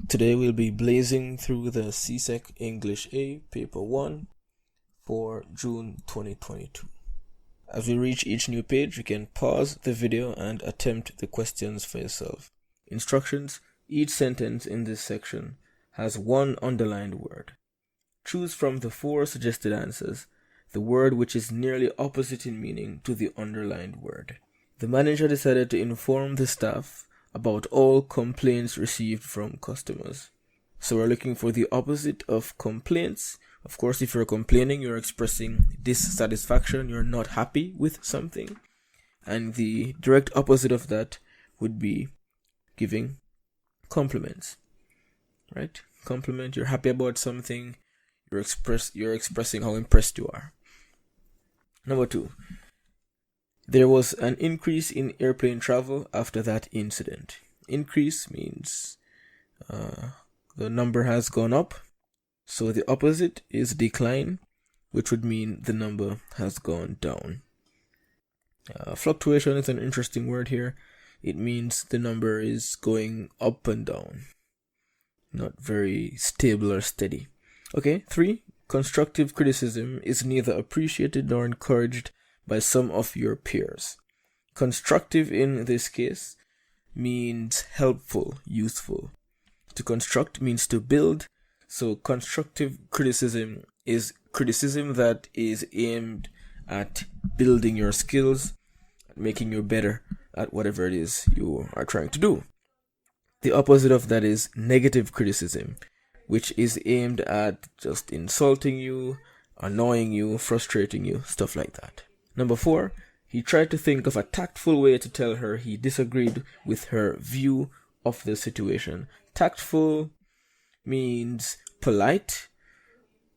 Today we'll be blazing through the CSEC English A Paper 1 for June 2022. As we reach each new page, you can pause the video and attempt the questions for yourself. Instructions: each sentence in this section has one underlined word. Choose from the 4 suggested answers the word which is nearly opposite in meaning to the underlined word. The manager decided to inform the staff about all complaints received from customers. So we're looking for the opposite of complaints. Of course, if you're complaining, you're expressing dissatisfaction, you're not happy with something. And the direct opposite of that would be giving compliments, right? Compliment, you're happy about something, you're expressing how impressed you are. Number 2. There was an increase in airplane travel after that incident. Increase means the number has gone up. So the opposite is decline, which would mean the number has gone down. Fluctuation is an interesting word here. It means the number is going up and down, not very stable or steady. Okay, 3. Constructive criticism is neither appreciated nor encouraged by some of your peers. Constructive in this case means helpful, useful. To construct means to build. So constructive criticism is criticism that is aimed at building your skills, making you better at whatever it is you are trying to do. The opposite of that is negative criticism, which is aimed at just insulting you, annoying you, frustrating you, stuff like that. Number 4, he tried to think of a tactful way to tell her he disagreed with her view of the situation. Tactful means polite,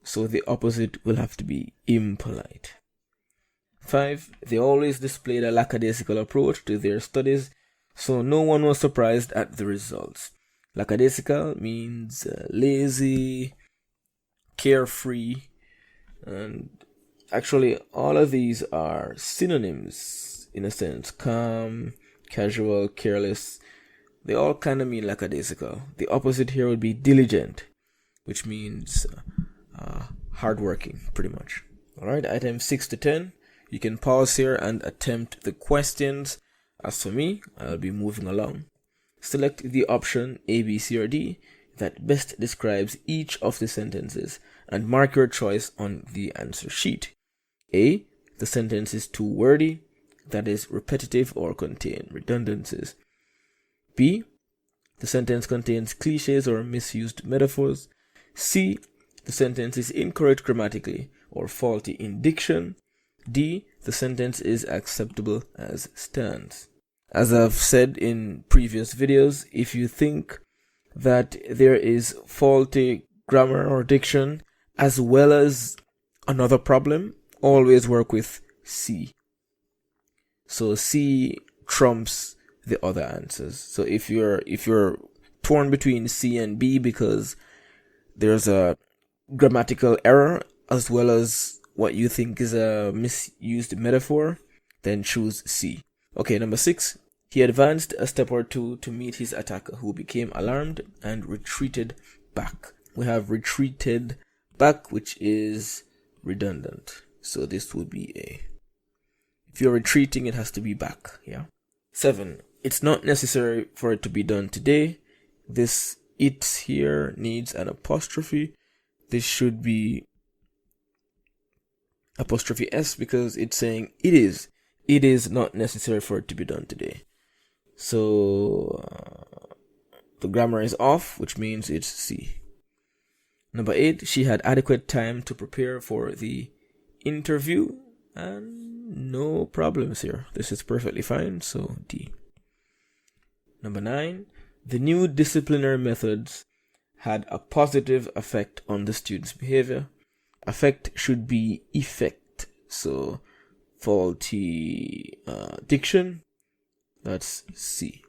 so the opposite will have to be impolite. 5, they always displayed a lackadaisical approach to their studies, so no one was surprised at the results. Lackadaisical means lazy, carefree, and actually all of these are synonyms in a sense. Calm, casual, careless, they all kind of mean lackadaisical. The opposite here would be diligent, which means hardworking, pretty much. Alright, items 6 to 10. You can pause here and attempt the questions. As for me, I'll be moving along. Select the option A, B, C, or D that best describes each of the sentences and mark your choice on the answer sheet. A, the sentence is too wordy, that is repetitive or contain redundancies. B, the sentence contains cliches or misused metaphors. C, the sentence is incorrect grammatically or faulty in diction. D, the sentence is acceptable as stands. As I've said in previous videos, if you think that there is faulty grammar or diction as well as another problem, always work with C. So C trumps the other answers. So if you're torn between C and B because there's a grammatical error as well as what you think is a misused metaphor, then choose C. Okay, number 6. He advanced a step or two to meet his attacker, who became alarmed and retreated back. We have retreated back, which is redundant. So this would be A. If you're retreating, it has to be back, yeah? 7. It's not necessary for it to be done today. This it here needs an apostrophe. This should be apostrophe S because it's saying it is. It is not necessary for it to be done today. So the grammar is off, which means it's C. Number 8, she had adequate time to prepare for the interview, and no problems here. This is perfectly fine, so D. Number 9, the new disciplinary methods had a positive effect on the student's behavior. Affect should be effect, so faulty diction, that's C.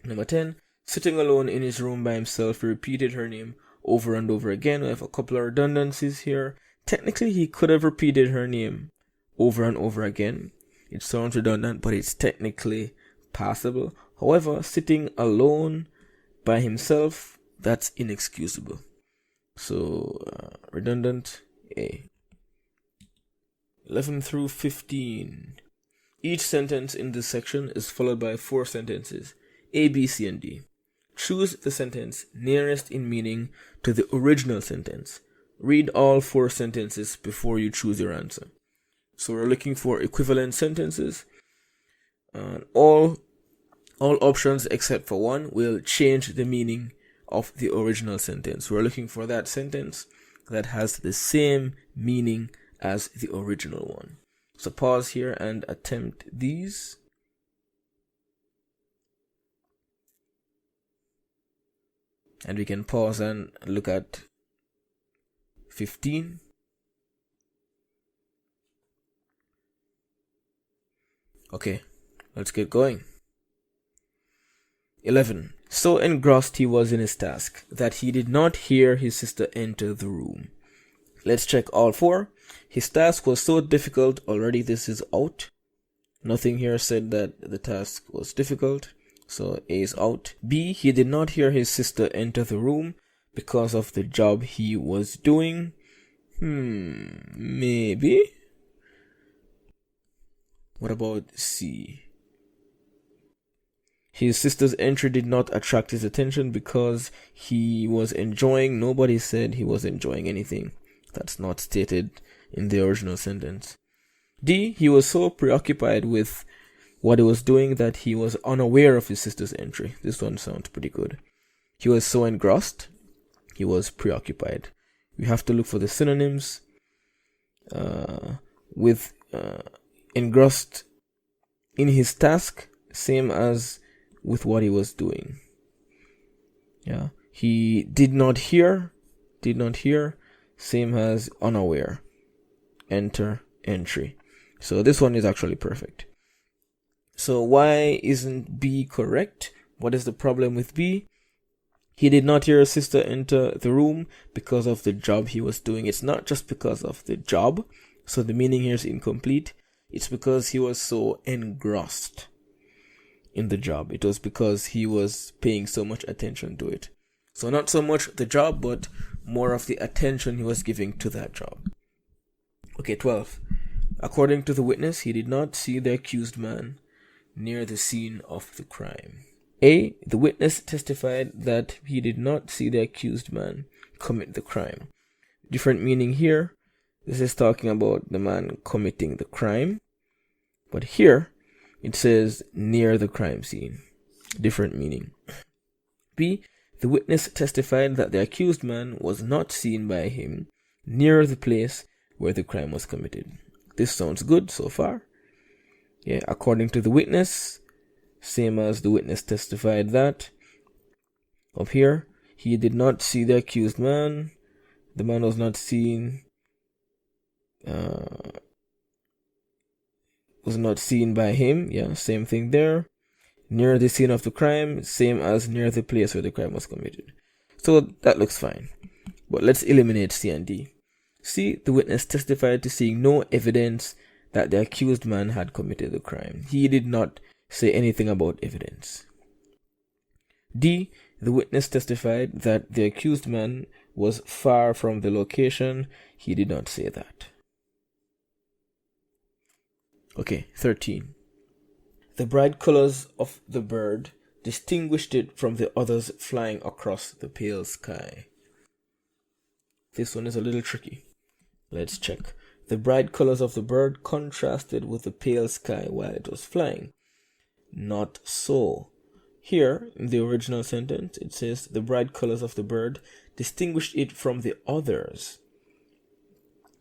Number 10, sitting alone in his room by himself, he repeated her name over and over again. We have a couple of redundancies here. Technically, he could have repeated her name over and over again. It sounds redundant, but it's technically passable. However, sitting alone by himself That's inexcusable. So redundant, A. 11 through 15. Each sentence in this section is followed by 4 sentences, A, B, C, and D. Choose the sentence nearest in meaning to the original sentence. Read all 4 sentences before you choose your answer. So we're looking for equivalent sentences. All options except for one will change the meaning of the original sentence. We're looking for that sentence that has the same meaning as the original one. So pause here and attempt these. And we can pause and look at 15. Okay, let's get going. 11. So engrossed he was in his task that he did not hear his sister enter the room. Let's check all 4. His task was so difficult, already this is out. Nothing here said that the task was difficult, so A is out. B, he did not hear his sister enter the room because of the job he was doing. Maybe. What about C? His sister's entry did not attract his attention because he was enjoying. Nobody said he was enjoying anything. That's not stated in the original sentence. D, he was so preoccupied with what he was doing that he was unaware of his sister's entry. This one sounds pretty good. He was so engrossed, he was preoccupied. We have to look for the synonyms. With engrossed in his task, same as with what he was doing. Yeah, he did not hear, same as unaware. Enter, entry. So this one is actually perfect. So why isn't B correct? What is the problem with B? He did not hear his sister enter the room because of the job he was doing. It's not just because of the job, so the meaning here is incomplete. It's because he was so engrossed in the job. It was because he was paying so much attention to it. So not so much the job, but more of the attention he was giving to that job. Okay, 12. According to the witness, he did not see the accused man near the scene of the crime. A, the witness testified that he did not see the accused man commit the crime. Different meaning here. This is talking about the man committing the crime. But here, it says near the crime scene. Different meaning. B, the witness testified that the accused man was not seen by him near the place where the crime was committed. This sounds good so far. Yeah, according to the witness, same as the witness testified that. Up here, he did not see the accused man. The man was not seen. Was not seen by him. Yeah, same thing there. Near the scene of the crime, same as near the place where the crime was committed. So that looks fine. But let's eliminate C and D. C, the witness testified to seeing no evidence that the accused man had committed the crime. He did not say anything about evidence. D, the witness testified that the accused man was far from the location. He did not say that. Okay, 13. The bright colors of the bird distinguished it from the others flying across the pale sky. This one is a little tricky. Let's check. The bright colors of the bird contrasted with the pale sky while it was flying. Not so. Here, in the original sentence, it says the bright colors of the bird distinguished it from the others.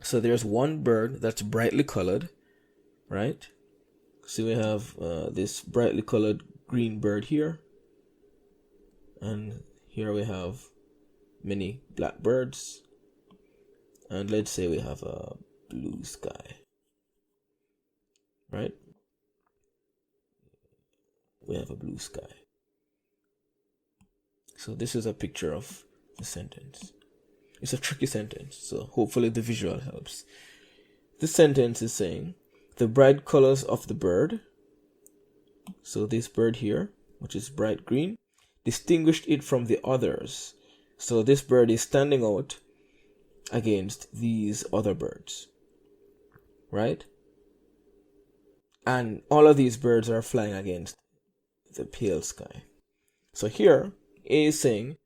So there's one bird that's brightly colored, right? So we have this brightly colored green bird here. And here we have many black birds. And let's say we have a blue sky, right? We have a blue sky. So this is a picture of the sentence. It's a tricky sentence, so hopefully the visual helps. This sentence is saying, the bright colors of the bird, so this bird here, which is bright green, distinguished it from the others. So this bird is standing out against these other birds, right? And all of these birds are flying against the pale sky. So here, A is saying,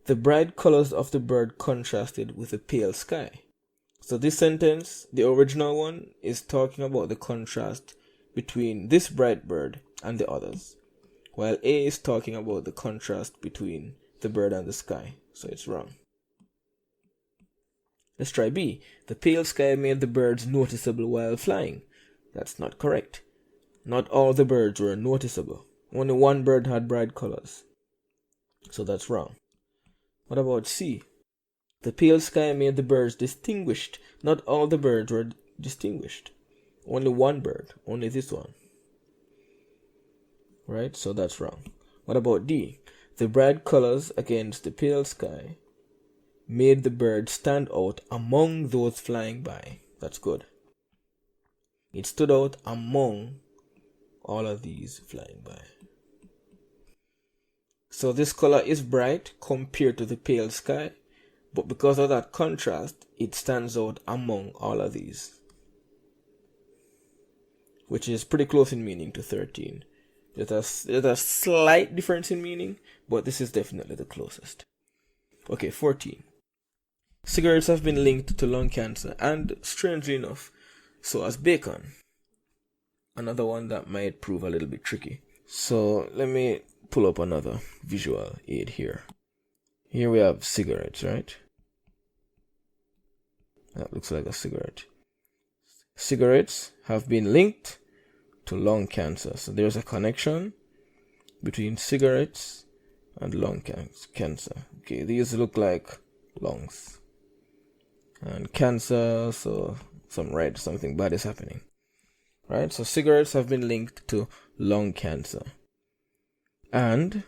the bright colors of the bird contrasted with the pale sky. So this sentence, the original one, is talking about the contrast between this bright bird and the others, while A is talking about the contrast between the bird and the sky. So it's wrong. Let's try B. The pale sky made the birds noticeable while flying. That's not correct. Not all the birds were noticeable. Only one bird had bright colors. So that's wrong. What about C? The pale sky made the birds distinguished. Not all the birds were distinguished. Only one bird. Only this one. Right? So that's wrong. What about D? The bright colors against the pale sky made the bird stand out among those flying by. That's good. It stood out among all of these flying by. So this color is bright compared to the pale sky, but because of that contrast, it stands out among all of these, which is pretty close in meaning to 13. There's a slight difference in meaning, but this is definitely the closest. Okay, 14. Cigarettes have been linked to lung cancer, and strangely enough, so has bacon. Another one that might prove a little bit tricky. So let me pull up another visual aid here. Here we have cigarettes, right? That looks like a cigarette. Cigarettes have been linked to lung cancer. So there's a connection between cigarettes and lung cancer. Okay, these look like lungs. And cancer, so something bad is happening. Right? So cigarettes have been linked to lung cancer. And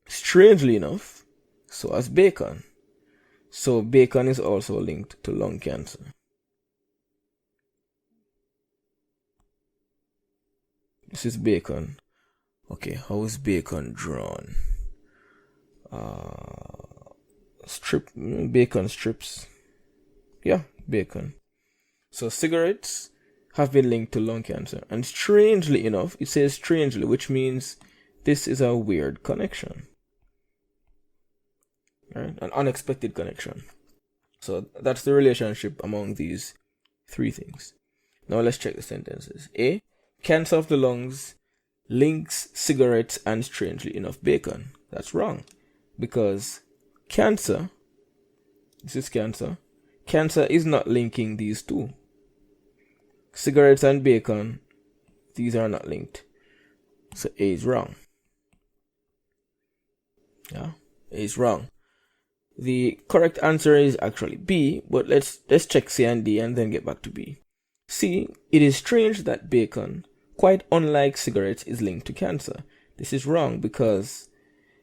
strangely enough, so has bacon. So bacon is also linked to lung cancer. This is bacon. Okay, how is bacon drawn? Bacon strips. Yeah, bacon. So cigarettes have been linked to lung cancer. And strangely enough, it says strangely, which means this is a weird connection. Right? An unexpected connection. So that's the relationship among these three things. Now let's check the sentences. A. Cancer of the lungs links cigarettes and strangely enough bacon. That's wrong. Because cancer, this is cancer. Cancer is not linking these two. Cigarettes and bacon, these are not linked. So A is wrong. Yeah, A is wrong. The correct answer is actually B, but let's check C and D and then get back to B. C, it is strange that bacon, quite unlike cigarettes, is linked to cancer. This is wrong because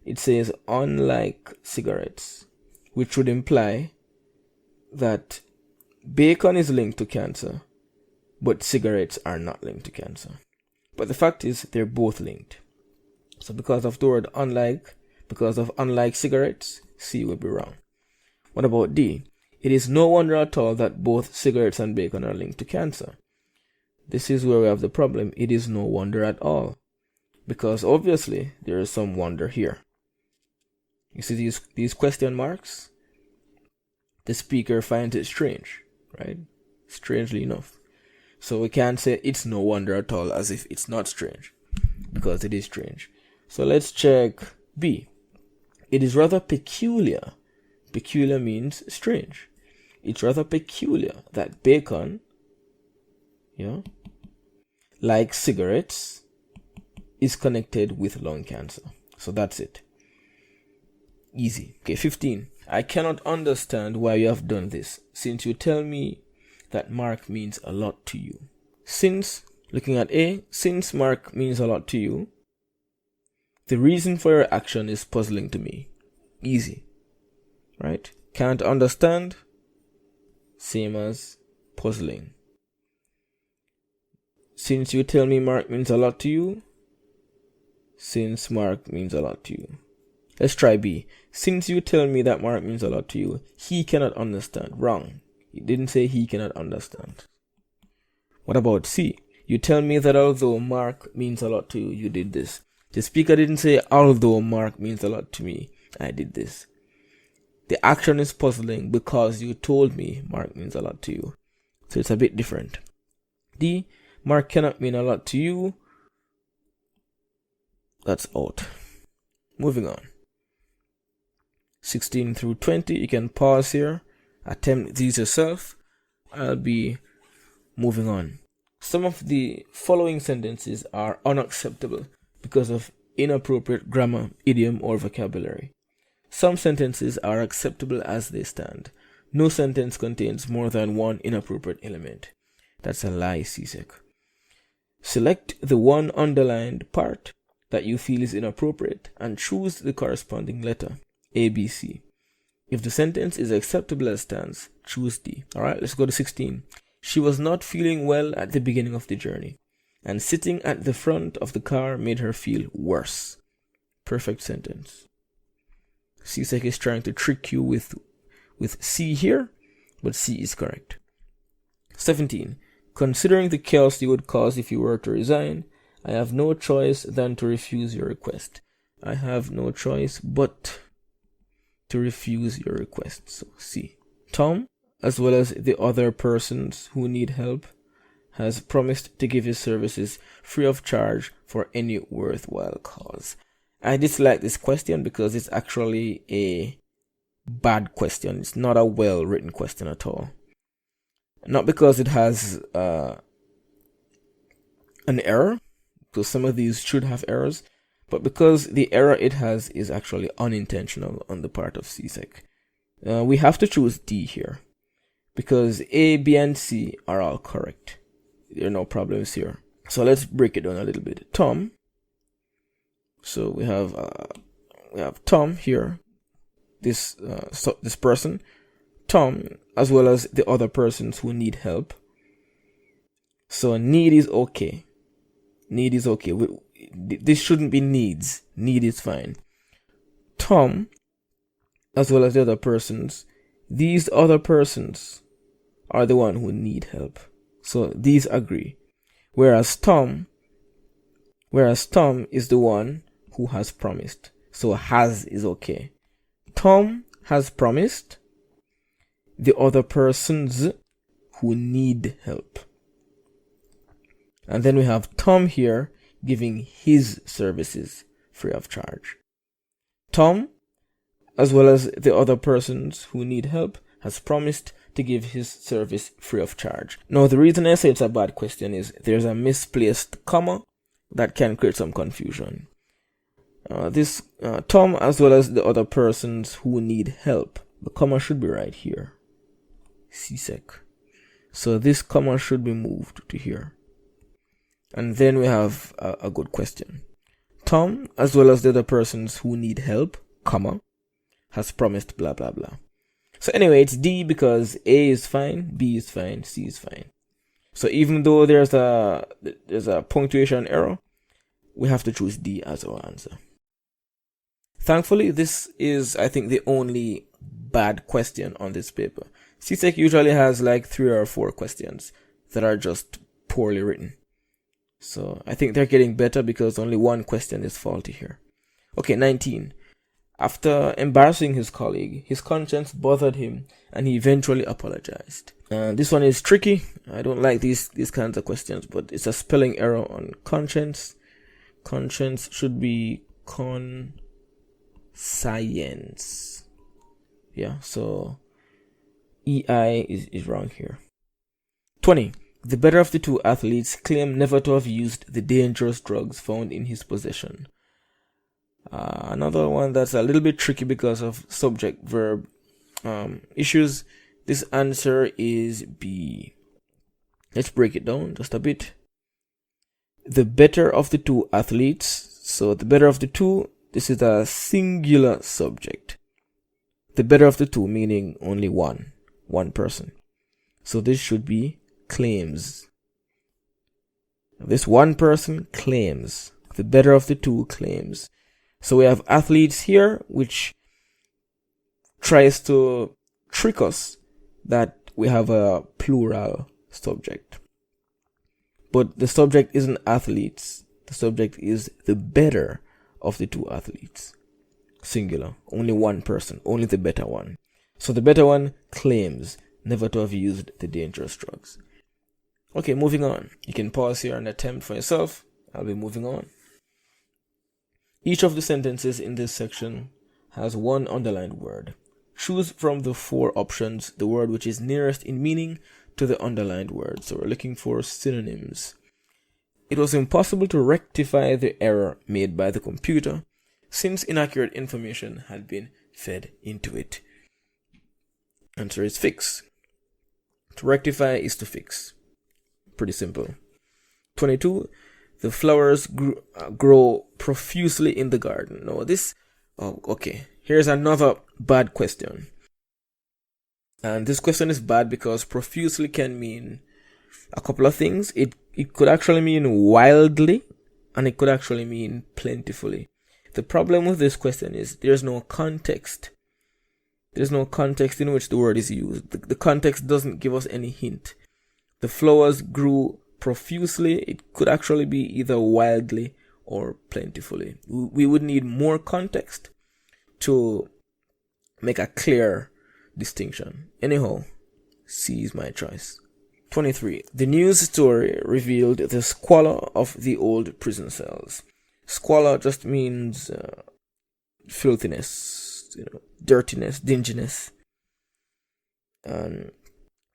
it says unlike cigarettes, which would imply that bacon is linked to cancer, but cigarettes are not linked to cancer. But the fact is they're both linked. So because of the word unlike, because of unlike cigarettes, C would be wrong. What about D? It is no wonder at all that both cigarettes and bacon are linked to cancer. This is where we have the problem. It is no wonder at all. Because obviously there is some wonder here. You see these question marks? The speaker finds it strange, right? Strangely enough. So we can't say it's no wonder at all as if it's not strange, because it is strange. So let's check B. It is rather peculiar. Peculiar means strange. It's rather peculiar that bacon, like cigarettes, is connected with lung cancer. So that's it. Easy. Okay, 15. I cannot understand why you have done this, since you tell me that Mark means a lot to you. Since, looking at A, since Mark means a lot to you, the reason for your action is puzzling to me. Easy. Right? Can't understand, same as puzzling. Since you tell me Mark means a lot to you, since Mark means a lot to you. Let's try B. Since you tell me that Mark means a lot to you, he cannot understand. Wrong. It didn't say he cannot understand. What about C? You tell me that although Mark means a lot to you, you did this. The speaker didn't say although Mark means a lot to me, I did this. The action is puzzling because you told me Mark means a lot to you. So it's a bit different. D. Mark cannot mean a lot to you. That's out. Moving on. 16 through 20. You can pause here. Attempt these yourself. I'll be moving on. Some of the following sentences are unacceptable because of inappropriate grammar, idiom, or vocabulary. Some sentences are acceptable as they stand. No sentence contains more than one inappropriate element. That's a lie, CSEC. Select the one underlined part that you feel is inappropriate and choose the corresponding letter, A, B, C. If the sentence is acceptable as stands, choose D. Alright, let's go to 16. She was not feeling well at the beginning of the journey, and sitting at the front of the car made her feel worse. Perfect sentence. CSEC is trying to trick you with C here, but C is correct. 17. Considering the chaos you would cause if you were to resign, I have no choice than to refuse your request. I have no choice but to refuse your request. So C. Tom, as well as the other persons who need help, has promised to give his services free of charge for any worthwhile cause. I dislike this question because it's actually a bad question. It's not a well-written question at all. Not because it has an error, because some of these should have errors, but because the error it has is actually unintentional on the part of CSEC. We have to choose D here, because A, B, and C are all correct. There are no problems here. So let's break it down a little bit. Tom. So we have Tom here. This person, Tom, as well as the other persons who need help. So need is okay. Need is okay. This shouldn't be needs. Need is fine. Tom, as well as the other persons. These other persons are the one who need help. So these agree. Whereas Tom is the one who has promised. So has is okay. Tom has promised. The other persons who need help. And then we have Tom here giving his services free of charge. Tom, as well as the other persons who need help, has promised to give his service free of charge. Now, the reason I say it's a bad question is there's a misplaced comma that can create some confusion. This Tom, as well as the other persons who need help. The comma should be right here. CSEC. So this comma should be moved to here. And then we have a good question. Tom, as well as the other persons who need help, comma, has promised blah blah blah. So anyway, it's D because A is fine, B is fine, C is fine. So even though there's a punctuation error, we have to choose D as our answer. Thankfully, this is, I think, the only bad question on this paper. CSEC usually has like 3 or 4 questions that are just poorly written. So I think they're getting better because only one question is faulty here. Okay, 19. After embarrassing his colleague, his conscience bothered him and he eventually apologized. This one is tricky. I don't like these kinds of questions, but it's a spelling error on conscience. Conscience should be conscience. Yeah, so EI is wrong here. 20. The better of the two athletes claim never to have used the dangerous drugs found in his possession. Another one that's a little bit tricky because of subject-verb issues. This answer is B. Let's break it down just a bit. The better of the two athletes. So the better of the two, this is a singular subject. The better of the two meaning only one person. So this should be claims. This one person claims. The better of the two claims. So we have athletes here, which tries to trick us that we have a plural subject. But the subject isn't athletes. The subject is the better of the two athletes. Singular. Only one person. Only the better one. So the better one claims never to have used the dangerous drugs. Okay, moving on. You can pause here and attempt for yourself. I'll be moving on. Each of the sentences in this section has one underlined word. Choose from the 4 options the word which is nearest in meaning to the underlined word. So we're looking for synonyms. It was impossible to rectify the error made by the computer since inaccurate information had been fed into it. Answer is fix. To rectify is to fix. Pretty simple. 22. The flowers grow profusely in the garden. No, this... Oh, okay. Here's another bad question. And this question is bad because profusely can mean a couple of things. It could actually mean wildly, and it could actually mean plentifully. The problem with this question is there's no context. There's no context in which the word is used. The context doesn't give us any hint. The flowers grew profusely. It could actually be either wildly or plentifully. We would need more context to make a clear distinction. Anyhow, C is my choice. 23. The news story revealed the squalor of the old prison cells. Squalor just means filthiness, dirtiness, dinginess. And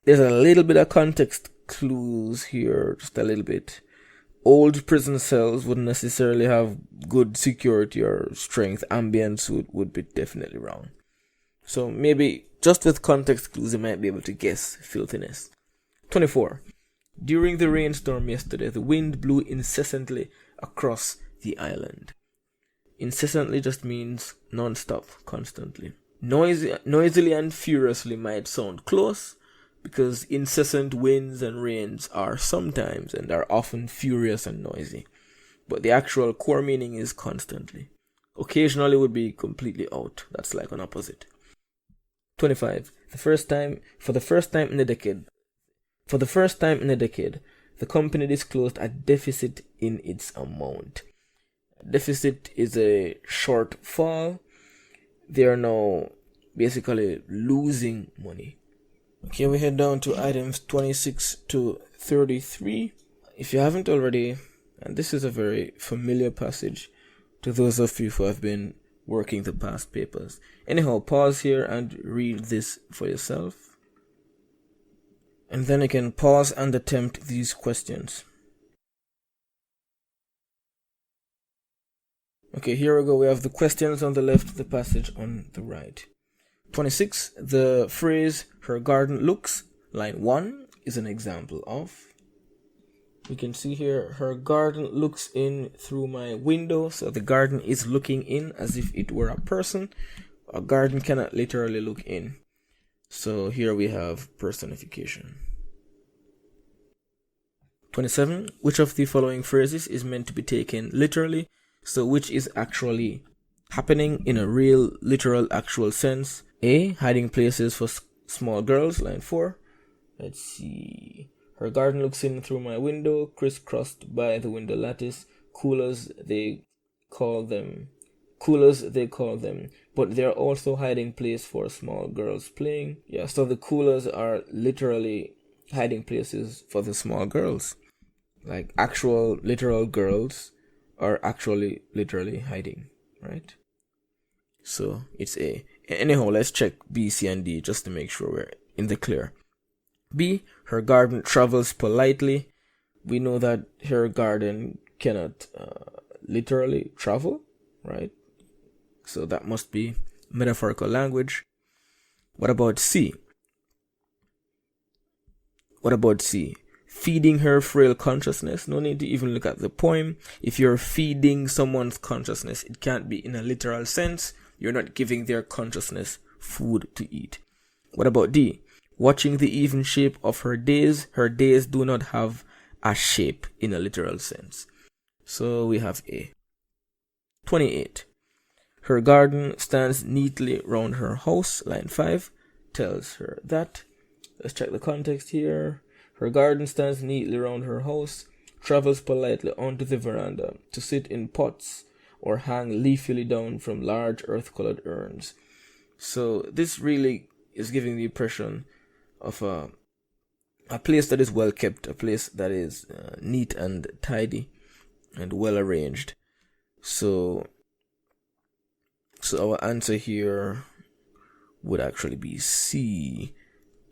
there's a little bit of context clues here, just a little bit. Old prison cells wouldn't necessarily have good security or strength. Ambience would be definitely wrong. So maybe just with context clues you might be able to guess filthiness. 24. During the rainstorm yesterday, the wind blew incessantly across the island. Incessantly just means non-stop, constantly. Noisily and furiously might sound close, because incessant winds and rains are sometimes and are often furious and noisy. But the actual core meaning is constantly. Occasionally would be completely out. That's like an opposite. 25. For the first time in a decade, the company disclosed a deficit in its amount. Deficit is a shortfall. They are now basically losing money. Okay, we head down to items 26 to 33. If you haven't already, and this is a very familiar passage to those of you who have been working the past papers. Anyhow, pause here and read this for yourself. And then you can pause and attempt these questions. Okay, here we go. We have the questions on the left, the passage on the right. 26. The phrase, her garden looks, line 1, is an example of. We can see here, her garden looks in through my window. So the garden is looking in as if it were a person. A garden cannot literally look in. So here we have personification. 27. Which of the following phrases is meant to be taken literally? So which is actually happening in a real, literal, actual sense? A. Hiding places for small girls, line 4. Let's see. Her garden looks in through my window, crisscrossed by the window lattice. Coolers, they call them. But they're also hiding place for small girls playing. Yeah, so the coolers are literally hiding places for the small girls. Like actual, literal girls are actually literally hiding, right? So it's A. Anyhow, let's check B, C, and D just to make sure we're in the clear. B, her garden travels politely. We know that her garden cannot literally travel, right? So that must be metaphorical language. What about C? Feeding her frail consciousness. No need to even look at the poem. If you're feeding someone's consciousness, it can't be in a literal sense. You're not giving their consciousness food to eat. What about D? Watching the even shape of her days. Her days do not have a shape in a literal sense. So we have A. 28. Her garden stands neatly round her house. Line 5 tells her that. Let's check the context here. Her garden stands neatly round her house, travels politely onto the veranda to sit in pots or hang leafily down from large earth-colored urns. So this really is giving the impression of a place that is well kept, a place that is neat and tidy and well arranged. So our answer here would actually be C.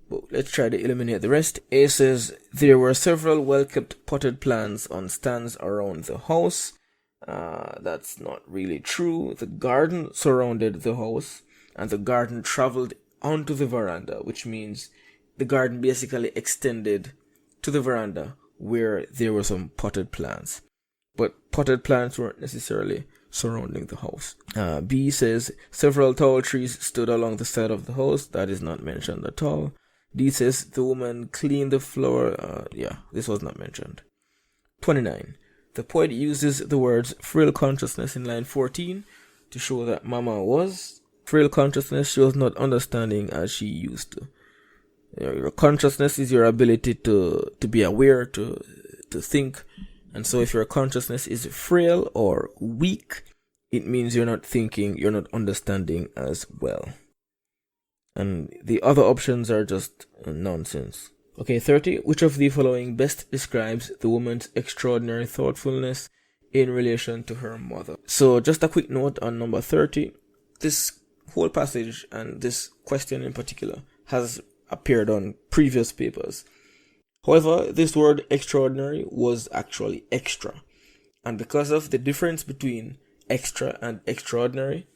But let's try to eliminate the rest. A says, there were several well-kept potted plants on stands around the house. That's not really true. The garden surrounded the house, and the garden traveled onto the veranda, which means the garden basically extended to the veranda where there were some potted plants. But potted plants weren't necessarily surrounding the house. B says, several tall trees stood along the side of the house. That is not mentioned at all. D says, the woman cleaned the floor. This was not mentioned. 29. The poet uses the words frail consciousness in line 14 to show that Mama was frail consciousness. She was not understanding as she used to. Your consciousness is your ability to be aware, to think. And so if your consciousness is frail or weak, it means you're not thinking, you're not understanding as well. And the other options are just nonsense. Okay, 30. Which of the following best describes the woman's extraordinary thoughtfulness in relation to her mother? So just a quick note on number 30. This whole passage and this question in particular has appeared on previous papers. However, this word extraordinary was actually extra. And because of the difference between extra and extraordinary,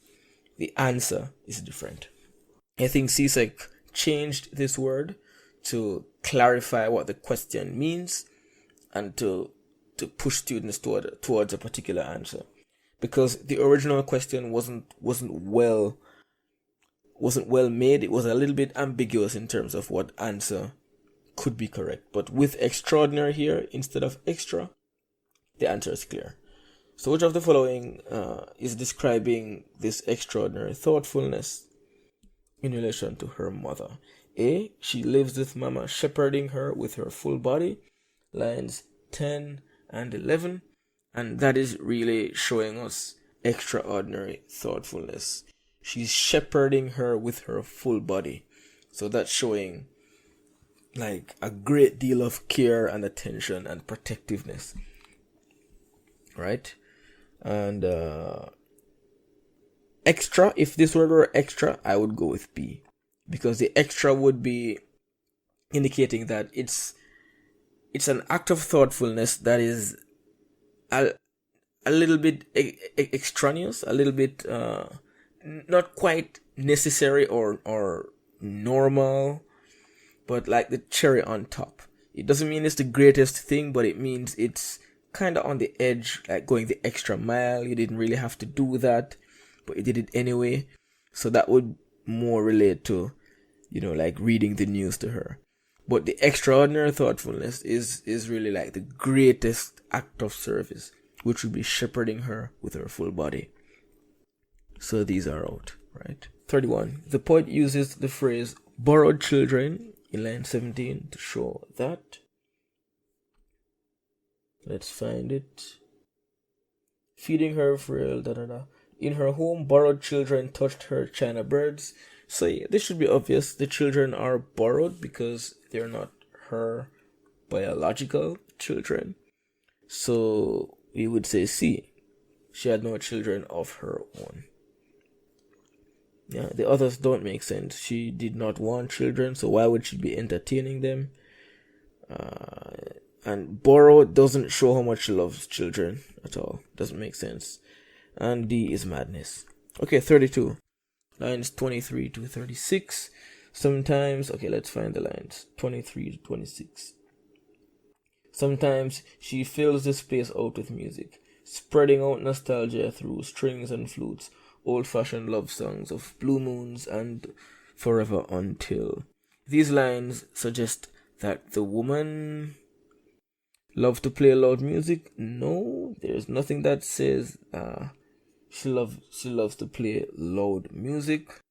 the answer is different. I think CSEC changed this word to clarify what the question means and to push students towards a particular answer, because the original question wasn't well made. It was a little bit ambiguous in terms of what answer could be correct. But with extraordinary here instead of extra, the answer is clear. So which of the following is describing this extraordinary thoughtfulness in relation to her mother? A, she lives with Mama, shepherding her with her full body. Lines 10 and 11. And that is really showing us extraordinary thoughtfulness. She's shepherding her with her full body. So that's showing like a great deal of care and attention and protectiveness. Right? And extra, if this word were extra, I would go with B, because the extra would be indicating that it's an act of thoughtfulness that is a little bit extraneous, a little bit not quite necessary or normal, but like the cherry on top. It doesn't mean it's the greatest thing, but it means it's kind of on the edge, like going the extra mile. You didn't really have to do that, but you did it anyway. So that would more relate to, like reading the news to her. But the extraordinary thoughtfulness is really like the greatest act of service, which would be shepherding her with her full body. So these are out, right? 31. The poet uses the phrase borrowed children in line 17 to show that. Let's find it. Feeding her frail, In her home, borrowed children touched her china birds. So yeah, this should be obvious. The children are borrowed because they're not her biological children. So we would say C. She had no children of her own. Yeah, the others don't make sense. She did not want children, so why would she be entertaining them? And borrow doesn't show how much she loves children at all. Doesn't make sense. And D is madness. Okay, 32. Lines 23 to 36. Sometimes, okay, let's find the lines. 23 to 26. Sometimes she fills the space out with music, spreading out nostalgia through strings and flutes, old-fashioned love songs of blue moons and forever until. These lines suggest that the woman loved to play loud music. No, there's nothing that says She loves to play loud music.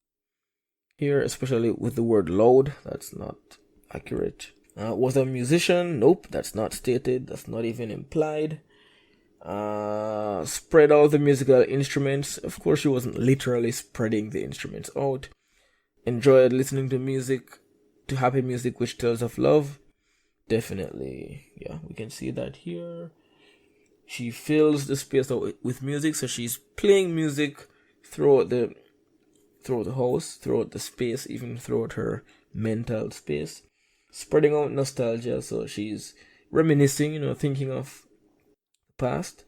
Here, especially with the word loud, that's not accurate. Was a musician? Nope, that's not stated. That's not even implied. Spread out the musical instruments. Of course, she wasn't literally spreading the instruments out. Enjoyed listening to music, to happy music which tells of love. Definitely, yeah, we can see that here. She fills the space out with music, so she's playing music throughout the house, throughout the space, even throughout her mental space. Spreading out nostalgia, so she's reminiscing, thinking of the past.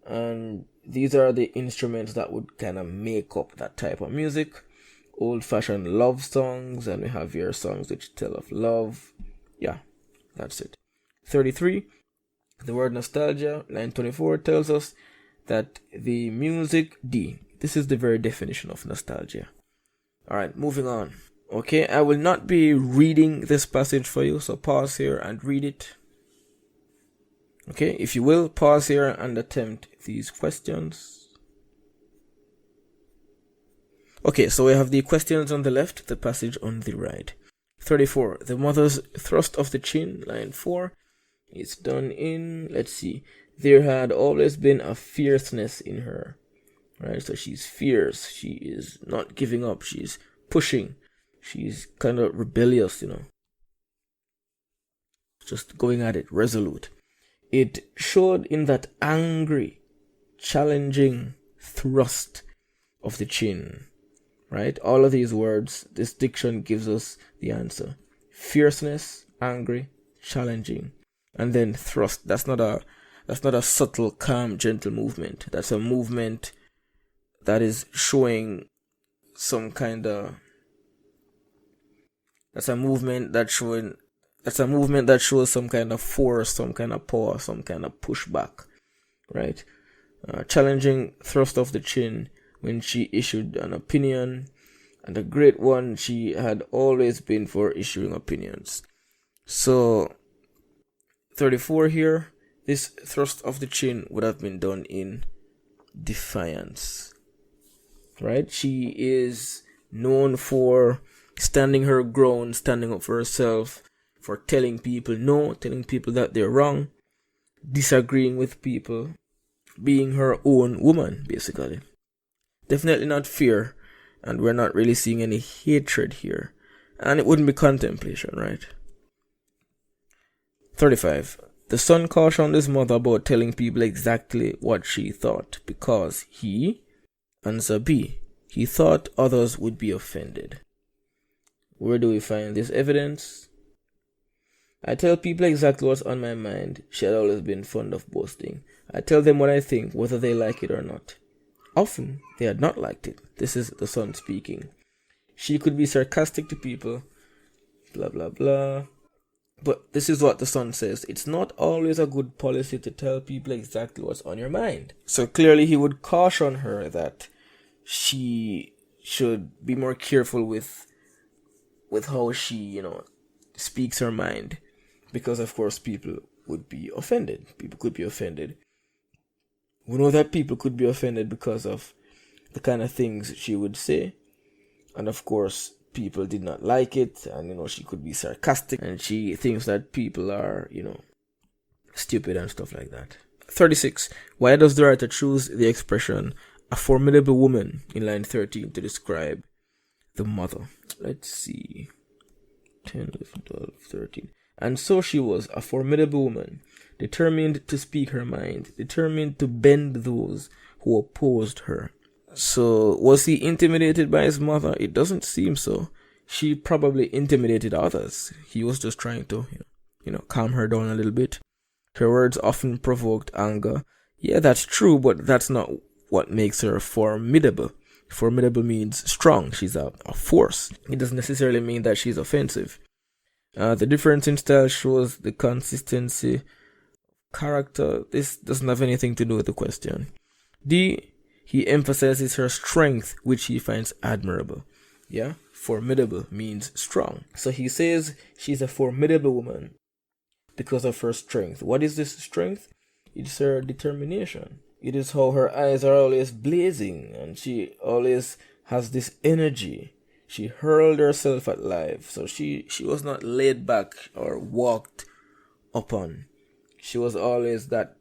And these are the instruments that would kind of make up that type of music. Old-fashioned love songs, and we have here songs which tell of love. Yeah, that's it. 33. The word nostalgia, line 24, tells us that the music D. This is the very definition of nostalgia. Alright, moving on. Okay, I will not be reading this passage for you, so pause here and read it. Okay, if you will, pause here and attempt these questions. Okay, so we have the questions on the left, the passage on the right. 34. The mother's thrust of the chin, line 4. It's done in, let's see. There had always been a fierceness in her. Right, so she's fierce. She is not giving up. She's pushing. She's kind of rebellious, Just going at it, resolute. It showed in that angry, challenging thrust of the chin. Right? All of these words, this diction gives us the answer. Fierceness, angry, challenging. And then thrust. That's not a subtle, calm, gentle movement. That's a movement that is showing some kind of. That's a movement that shows some kind of force, some kind of power, some kind of pushback, right? Challenging thrust of the chin when she issued an opinion, and a great one she had always been for issuing opinions. So 34 here, this thrust of the chin would have been done in defiance, right? She is known for standing her ground, standing up for herself, for telling people no, telling people that they're wrong, disagreeing with people, being her own woman, basically. Definitely not fear, and we're not really seeing any hatred here. And it wouldn't be contemplation, right? 35. The son cautioned his mother about telling people exactly what she thought, because he, answer B, he thought others would be offended. Where do we find this evidence? I tell people exactly what's on my mind. She had always been fond of boasting. I tell them what I think, whether they like it or not. Often, they had not liked it. This is the son speaking. She could be sarcastic to people, blah, blah, blah. But this is what the son says. It's not always a good policy to tell people exactly what's on your mind. So clearly he would caution her that she should be more careful with how she, speaks her mind. Because, of course, people would be offended. People could be offended. We know that people could be offended because of the kind of things she would say. And, of course, people did not like it. And, she could be sarcastic. And she thinks that people are, stupid and stuff like that. 36. Why does the writer choose the expression, a formidable woman, in line 13 to describe the mother? Let's see. 10, 11, 12, 13. And so she was, a formidable woman, determined to speak her mind, determined to bend those who opposed her. So, was he intimidated by his mother? It doesn't seem so. She probably intimidated others. He was just trying to, calm her down a little bit. Her words often provoked anger. Yeah, that's true, but that's not what makes her formidable. Formidable means strong. She's a force. It doesn't necessarily mean that she's offensive. The difference in style shows the consistency, character. This doesn't have anything to do with the question. D, he emphasizes her strength, which he finds admirable. Yeah, formidable means strong. So he says she's a formidable woman because of her strength. What is this strength? It's her determination. It is how her eyes are always blazing and she always has this energy. She hurled herself at life. So she was not laid back or walked upon. She was always that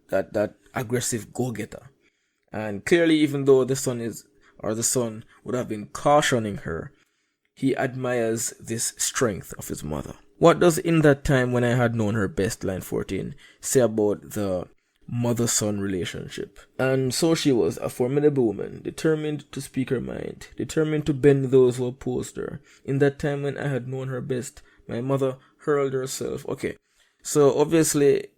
aggressive go-getter. And clearly, even though the son would have been cautioning her, he admires this strength of his mother. What does "in that time when I had known her best," line 14, say about the mother-son relationship? "And so she was, a formidable woman, determined to speak her mind, determined to bend those who opposed her. In that time when I had known her best, my mother hurled herself." Okay, so obviously,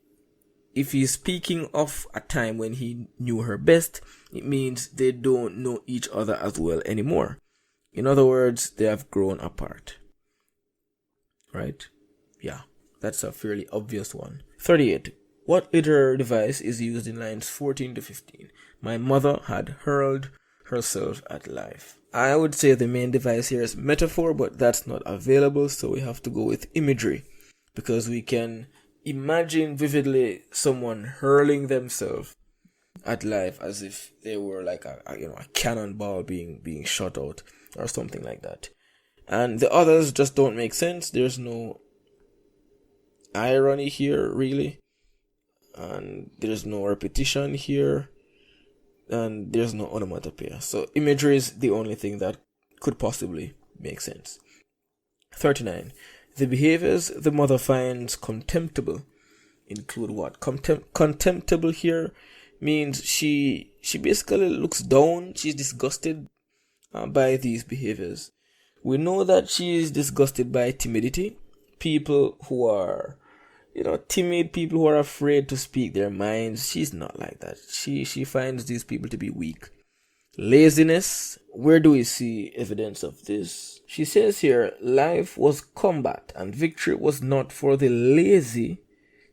if he's speaking of a time when he knew her best, it means they don't know each other as well anymore. In other words, they have grown apart. Right? Yeah, that's a fairly obvious one. 38. What literary device is used in lines 14 to 15? My mother had hurled herself at life. I would say the main device here is metaphor, but that's not available, so we have to go with imagery, because we can imagine vividly someone hurling themselves at life as if they were like a cannonball being shot out or something like that. And the others just don't make sense. There's no irony here, really. And there's no repetition here. And there's no onomatopoeia. So imagery is the only thing that could possibly make sense. 39. The behaviors the mother finds contemptible include what? Contemptible here means she basically looks down. She's disgusted by these behaviors. We know that she is disgusted by timidity. People who are, timid, people who are afraid to speak their minds. She's not like that. She finds these people to be weak. Laziness. Where do we see evidence of this? She says here, life was combat and victory was not for the lazy,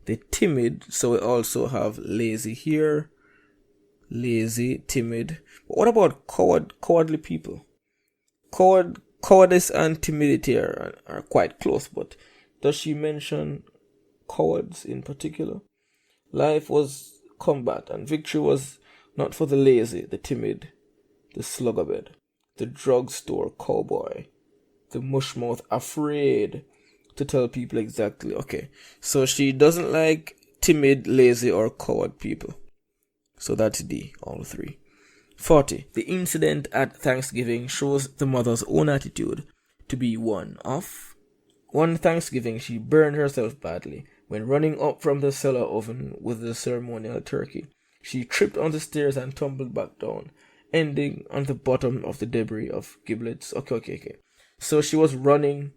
the timid. So we also have lazy here. Lazy, timid. But what about cowardly people? Cowardice and timidity are quite close, but does she mention cowards in particular? Life was combat and victory was not for the lazy, the timid, the slugabed, the drugstore cowboy, the mushmouth afraid to tell people exactly. Okay, so she doesn't like timid, lazy, or coward people. So that's D, all three. 40. The incident at Thanksgiving shows the mother's own attitude to be one Thanksgiving she burned herself badly when running up from the cellar oven with the ceremonial turkey. She tripped on the stairs and tumbled back down, ending on the bottom of the debris of giblets. Okay. So she was running.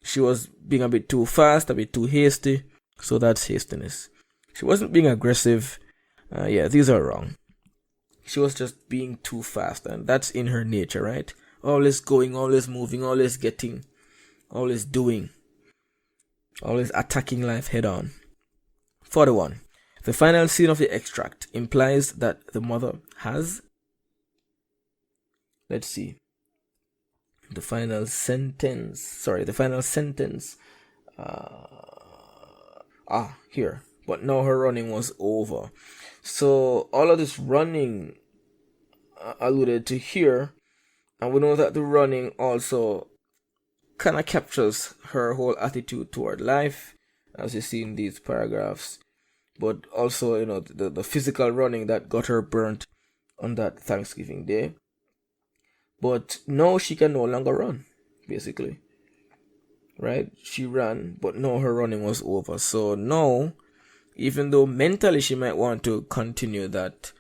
She was being a bit too fast, a bit too hasty. So that's hastiness. She wasn't being aggressive. These are wrong. She was just being too fast, and that's in her nature, right? Always going, always moving, always getting, always doing, always attacking life head on. 41. The final scene of the extract implies that the mother has... Let's see. The final sentence. Here. But now her running was over. So all of this running alluded to here, and we know that the running also kind of captures her whole attitude toward life, as you see in these paragraphs. But also, the physical running that got her burnt on that Thanksgiving day. But now she can no longer run, basically. Right? She ran, but now her running was over. So now, even though mentally she might want to continue that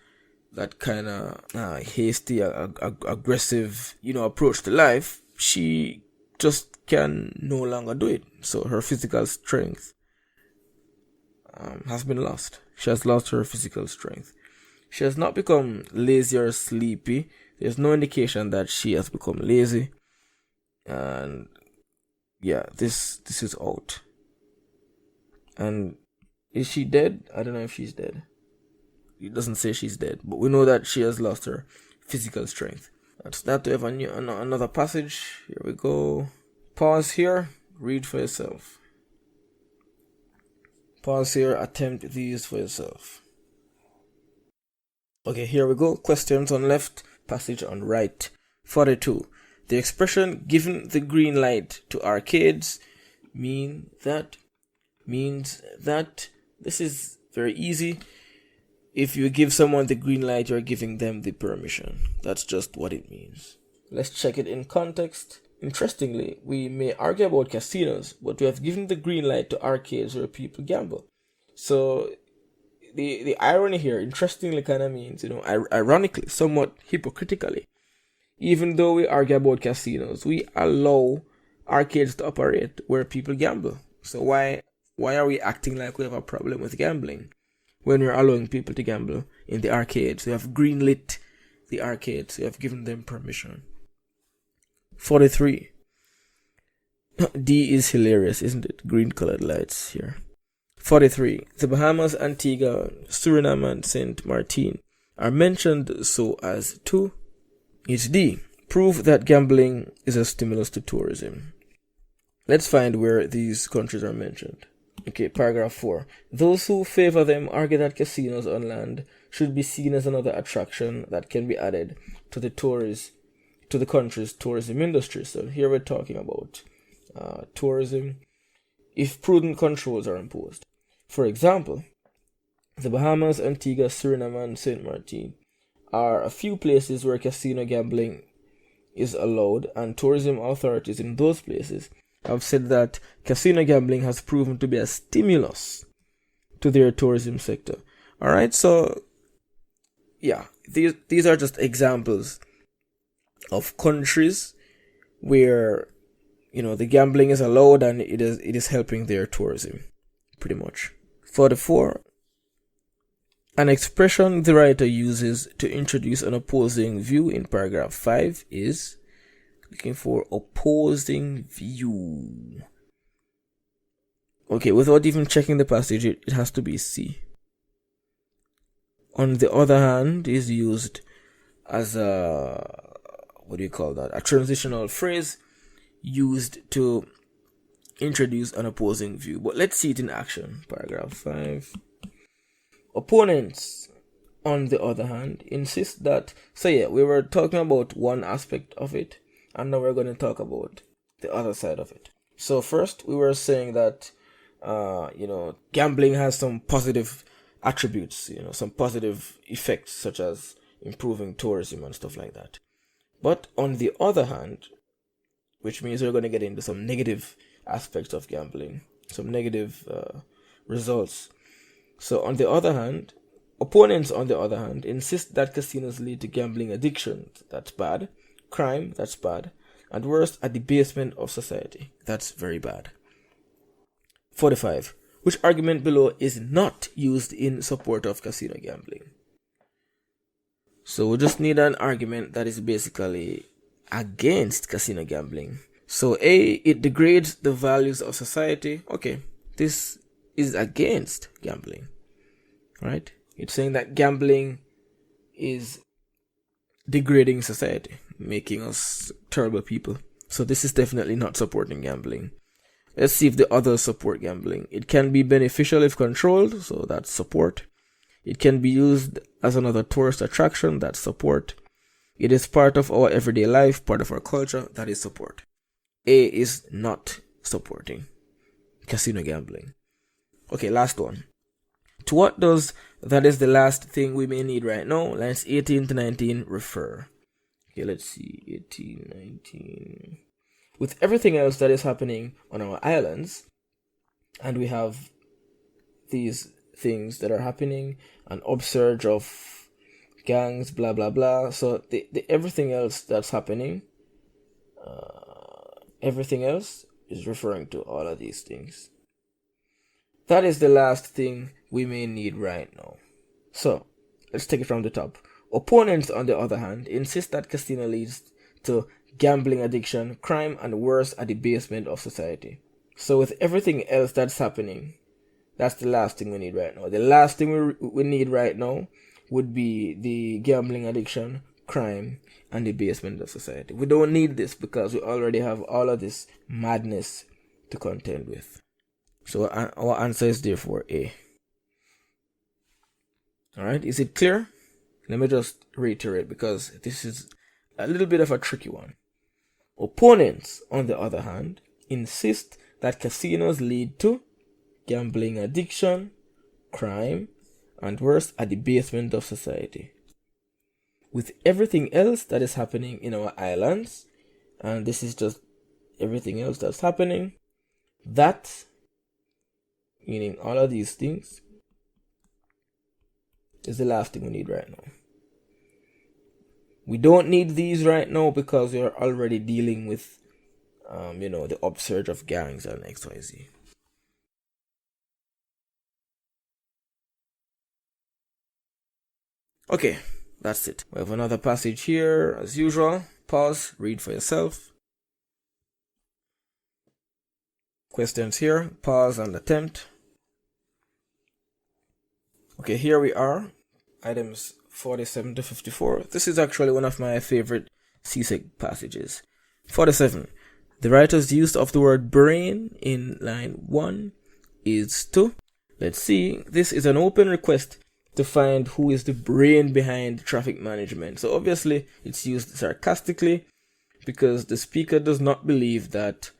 kind of hasty, aggressive, approach to life, she just can no longer do it. So her physical strength has been lost. She has lost her physical strength. She has not become lazy or sleepy. There's no indication that she has become lazy. And yeah, this is out. And is she dead? I don't know if she's dead. It doesn't say she's dead, but we know that she has lost her physical strength. That's that. We have another passage. Here we go. Pause here. Read for yourself. Pause here. Attempt these for yourself. Okay, here we go. Questions on left, passage on right. 42. The expression given the green light to arcades means that this is very easy. If you give someone the green light, you're giving them the permission. That's just what it means. Let's check it in context. Interestingly, we may argue about casinos, but we have given the green light to arcades where people gamble. So the irony here, interestingly, kind of means, ironically, somewhat hypocritically, even though we argue about casinos, we allow arcades to operate where people gamble. So why are we acting like we have a problem with gambling when we're allowing people to gamble in the arcades? We have greenlit the arcades. We have given them permission. 43. D is hilarious, isn't it? Green colored lights here. 43. The Bahamas, Antigua, Suriname, and Saint Martin are mentioned so as to. It's D. Prove that gambling is a stimulus to tourism. Let's find where these countries are mentioned. Okay, paragraph 4. Those who favor them argue that casinos on land should be seen as another attraction that can be added to the country's tourism industry. So here we're talking about tourism if prudent controls are imposed. For example, the Bahamas, Antigua, Suriname, and Saint Martin are a few places where casino gambling is allowed, and tourism authorities in those places have said that casino gambling has proven to be a stimulus to their tourism sector. Alright, so yeah, these are just examples of countries where the gambling is allowed and it is helping their tourism, pretty much. 44. An expression the writer uses to introduce an opposing view in paragraph 5 is looking for opposing view. Okay, without even checking the passage, it has to be C. On the other hand is used as a transitional phrase used to introduce an opposing view. But let's see it in action. Paragraph 5. Opponents, on the other hand, insist that... So yeah, we were talking about one aspect of it, and now we're going to talk about the other side of it. So first, we were saying that, gambling has some positive attributes, some positive effects, such as improving tourism and stuff like that. But on the other hand, which means we're going to get into some negative aspects of gambling, some negative results. So on the other hand, opponents on the other hand insist that casinos lead to gambling addiction. That's bad. Crime, that's bad. And worse, a debasement of society. That's very bad. 45. Which argument below is not used in support of casino gambling? So we just need an argument that is basically against casino gambling. So A, it degrades the values of society. Okay, this is against gambling, right? It's saying that gambling is degrading society, making us terrible people. So this is definitely not supporting gambling. Let's see if the others support gambling. It can be beneficial if controlled, so that's support. It can be used as another tourist attraction, that's support. It is part of our everyday life, part of our culture, that is support. A is not supporting casino gambling. Okay, last one. To what does "that is the last thing we may need right now" lines 18 to 19 refer? Okay, let's see. 18, 19. With everything else that is happening on our islands, and we have these things that are happening, an upsurge of gangs, blah blah blah. So the everything else that's happening, everything else is referring to all of these things. That is the last thing we may need right now. So let's take it from the top. Opponents, on the other hand, insist that casino leads to gambling addiction, crime, and worse, a debasement of society. So with everything else that's happening, that's the last thing we need right now. The last thing we need right now would be the gambling addiction, crime, and debasement of society. We don't need this because we already have all of this madness to contend with. So our answer is therefore A. Alright, is it clear? Let me just reiterate because this is a little bit of a tricky one. Opponents, on the other hand, insist that casinos lead to gambling addiction, crime, and worse, a debasement of society. With everything else that is happening in our islands, and this is just everything else that's happening, that, meaning all of these things, is the last thing we need right now. We don't need these right now because we are already dealing with, the upsurge of gangs and XYZ. Okay, that's it. We have another passage here, as usual. Pause, read for yourself. Questions here, pause and attempt. Okay, here we are, items 47 to 54. This is actually one of my favorite CSEC passages. 47. The writer's use of the word brain in line 1 is to, let's see, this is an open request to find who is the brain behind traffic management. So obviously it's used sarcastically because the speaker does not believe that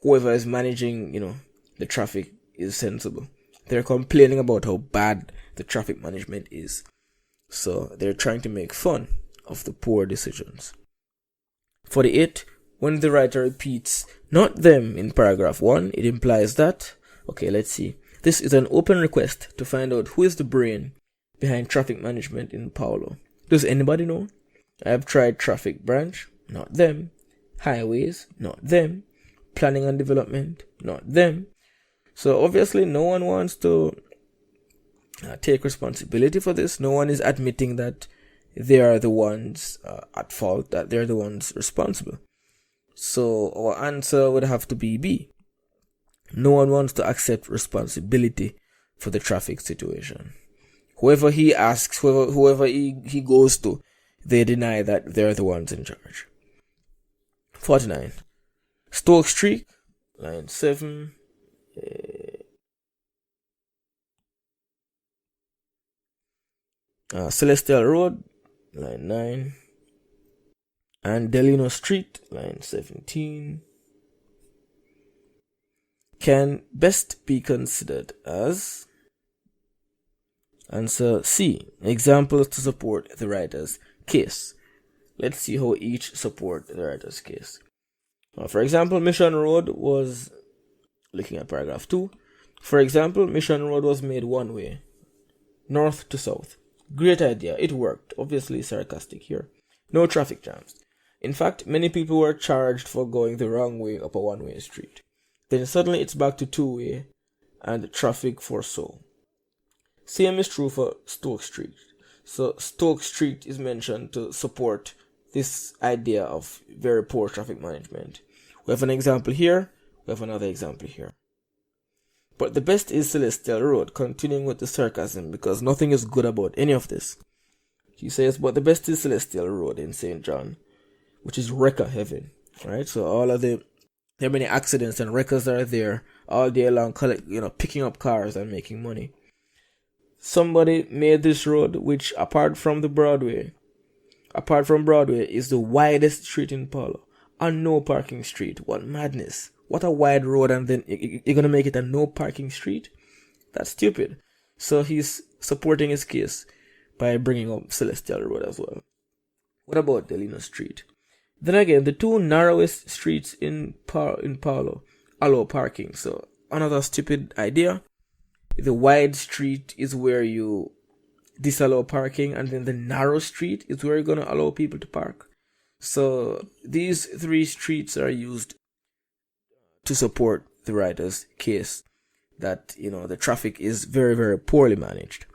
whoever is managing, the traffic is sensible. They're complaining about how bad the traffic management is. So they're trying to make fun of the poor decisions. 48. When the writer repeats not them in paragraph 1, it implies that, okay, let's see. This is an open request to find out who is the brain behind traffic management in Paulo. Does anybody know? I have tried traffic branch, not them. Highways, not them. Planning and development, not them. So obviously no one wants to take responsibility for this. No one is admitting that they are the ones at fault, that they're the ones responsible. So our answer would have to be B. No one wants to accept responsibility for the traffic situation. Whoever he asks, whoever he goes to, they deny that they're the ones in charge. 49. Stoke Street, line 7. Celestial Road, line 9. And Delino Street, line 17. Can best be considered as answer C. Examples to support the writer's case. Let's see how each support the writer's case. For example, Mission Road was, looking at paragraph 2, for example, Mission Road was made one way, north to south. Great idea, it worked. Obviously sarcastic here. No traffic jams. In fact, many people were charged for going the wrong way up a one-way street. Then suddenly it's back to two-way and traffic for so. Same is true for Stoke Street. So Stoke Street is mentioned to support this idea of very poor traffic management. We have an example here, we have another example here. But the best is Celestial Road, continuing with the sarcasm because nothing is good about any of this. He says, but the best is Celestial Road in St. John, which is wrecker heaven, right? So all of there are many accidents and wreckers are there all day long, picking up cars and making money. Somebody made this road, which apart from Broadway, is the widest street in Paulo. A no parking street. What madness. What a wide road, and then you're going to make it a no parking street? That's stupid. So he's supporting his case by bringing up Celestial Road as well. What about Delino Street? Then again, the two narrowest streets in Paulo allow parking. So another stupid idea. The wide street is where you disallow parking, and then the narrow street is where you're going to allow people to park. So these three streets are used to support the writer's case that, the traffic is very, very poorly managed.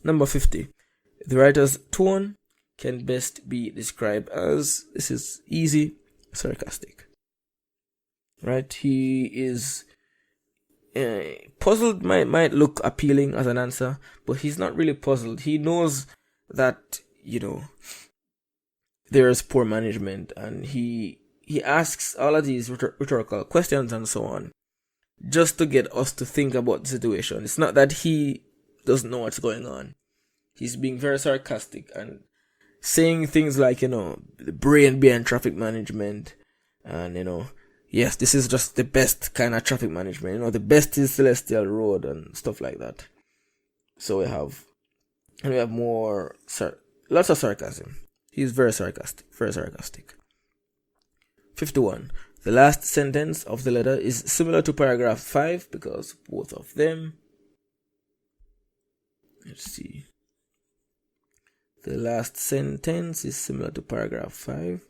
Number 50. The writer's tone can best be described as, this is easy, sarcastic. Right? He is puzzled, might look appealing as an answer, but he's not really puzzled. He knows that, there's poor management, and he asks all of these rhetorical questions and so on just to get us to think about the situation. It's not that he doesn't know what's going on. He's being very sarcastic and saying things like, the brain behind traffic management, and yes, this is just the best kind of traffic management. The best is Celestial Road and stuff like that. So we have more lots of sarcasm. He's very sarcastic, very sarcastic. 51. The last sentence of the letter is similar to paragraph 5 because both of them. Let's see. The last sentence is similar to paragraph 5.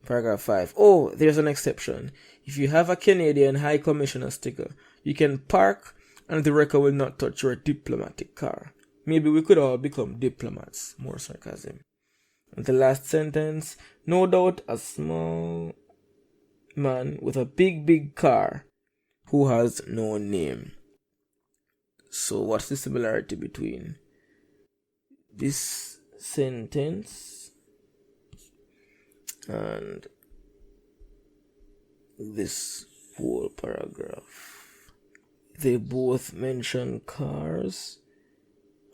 Paragraph 5. Oh, there's an exception. If you have a Canadian High Commissioner sticker, you can park and the wrecker will not touch your diplomatic car. Maybe we could all become diplomats. More sarcasm. And the last sentence. No doubt a small man with a big car who has no name. So what's the similarity between this sentence and this whole paragraph? They both mention cars.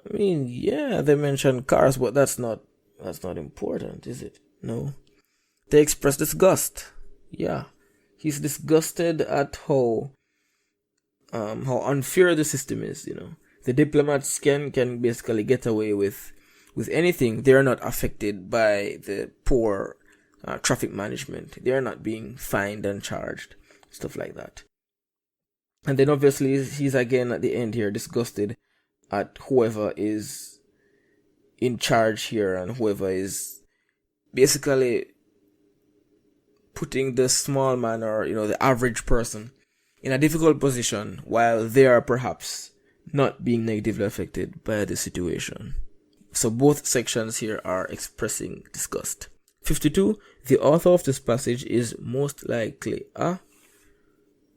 I mean, yeah, they mention cars, but that's not important, is it? No. They express disgust. Yeah. He's disgusted at how unfair the system is, The diplomats can basically get away with anything. They are not affected by the poor traffic management. They are not being fined and charged, stuff like that. And then obviously he's again at the end here disgusted at whoever is in charge here and whoever is basically putting the small man or the average person in a difficult position while they are perhaps not being negatively affected by the situation. So both sections here are expressing disgust. 52. The author of this passage is most likely a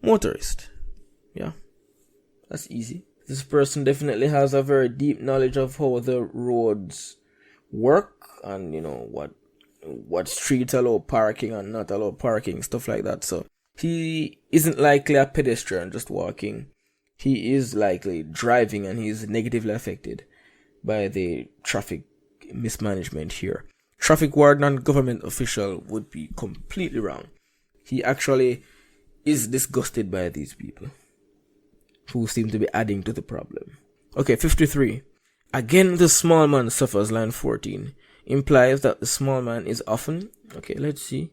motorist. Yeah, that's easy. This person definitely has a very deep knowledge of how the roads work and what streets allow parking and not allow parking, stuff like that. So he isn't likely a pedestrian just walking. He is likely driving and he is negatively affected by the traffic mismanagement here. Traffic warden and government official would be completely wrong. He actually is disgusted by these people who seem to be adding to the problem. Okay, 53. Again, the small man suffers, line 14. Implies that the small man is often... Okay, let's see.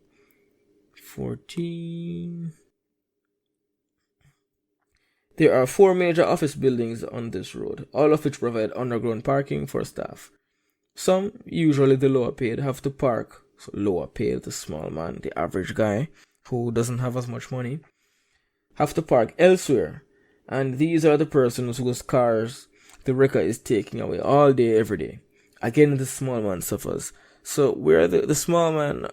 14... There are 4 major office buildings on this road, all of which provide underground parking for staff. Some, usually the lower paid, have to park. So lower paid, the small man, the average guy, who doesn't have as much money, have to park elsewhere. And these are the persons whose cars the wrecker is taking away all day, every day. Again, the small man suffers. So where the small man,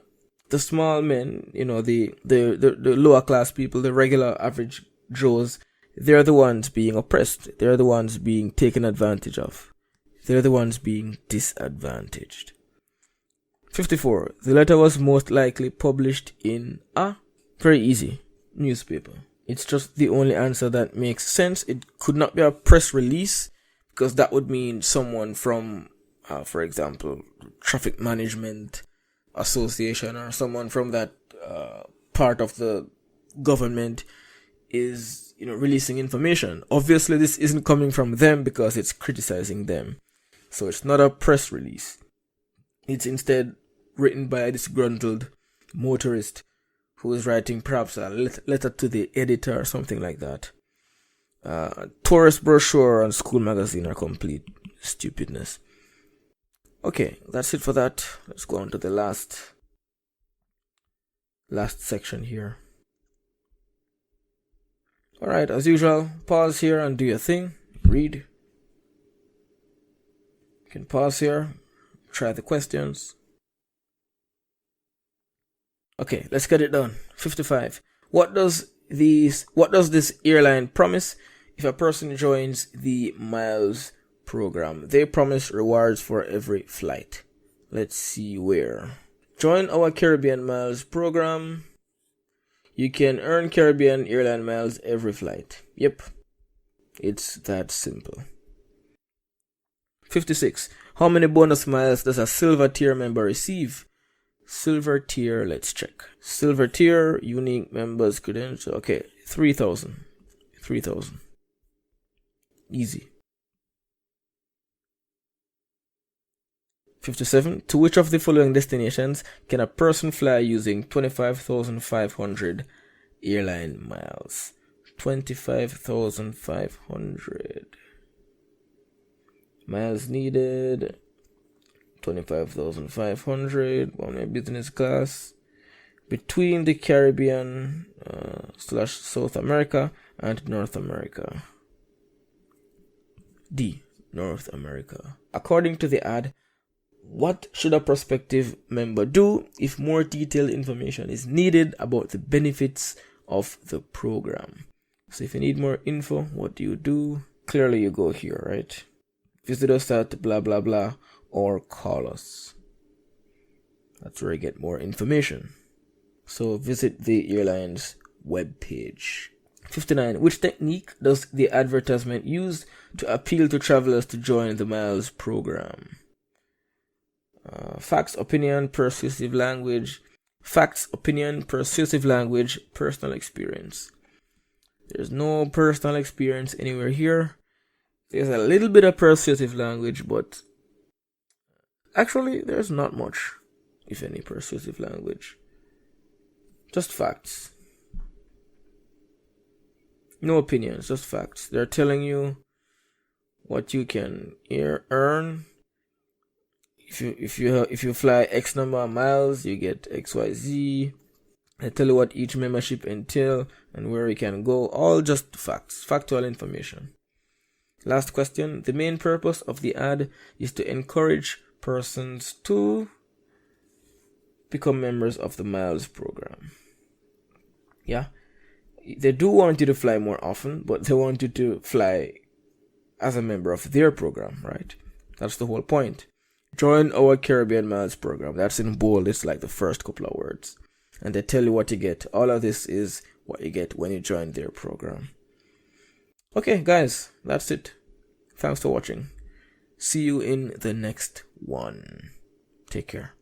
the small men, the lower class people, the regular average Joes, they're the ones being oppressed. They're the ones being taken advantage of. They're the ones being disadvantaged. 54. The letter was most likely published in a very easy newspaper. It's just the only answer that makes sense. It could not be a press release because that would mean someone from, for example, Traffic Management Association or someone from that part of the government is releasing information. Obviously, this isn't coming from them because it's criticizing them. So it's not a press release. It's instead written by a disgruntled motorist who is writing perhaps a letter to the editor or something like that. Tourist brochure and school magazine are complete stupidness. Okay, that's it for that. Let's go on to the last section here. Alright, as usual, pause here and do your thing. Read. You can pause here, try the questions. Okay, let's get it done. 55. What does this airline promise if a person joins the miles program? They promise rewards for every flight. Let's see where. Join our Caribbean Miles program. You can earn Caribbean airline miles every flight. Yep. It's that simple. 56. How many bonus miles does a silver tier member receive? Silver tier, let's check. Silver tier, unique members credential. Okay, 3,000. 3,000. Easy. 57. To which of the following destinations can a person fly using 25,500 airline miles? 25,500 miles needed. 25,500 on business class between the Caribbean / South America and North America. D. North America. According to the ad, what should a prospective member do if more detailed information is needed about the benefits of the program? So if you need more info, what do? Clearly you go here, right? Visit us at blah blah blah or call us. That's where you get more information. So visit the airline's webpage. 59. Which technique does the advertisement use to appeal to travelers to join the Miles program? Facts, opinion, persuasive language. Facts, opinion, persuasive language, personal experience. There's no personal experience anywhere here. There's a little bit of persuasive language, but actually there's not much, if any, persuasive language. Just facts. No opinions, just facts. They're telling you what you can earn. If you fly X number of miles, you get XYZ. They tell you what each membership entail and where you can go. All just facts, factual information. Last question. The main purpose of the ad is to encourage persons to become members of the Miles program. Yeah. They do want you to fly more often, but they want you to fly as a member of their program, right? That's the whole point. Join our Caribbean Miles program. That's in bold. It's like the first couple of words. And they tell you what you get. All of this is what you get when you join their program. Okay, guys, that's it. Thanks for watching. See you in the next one. Take care.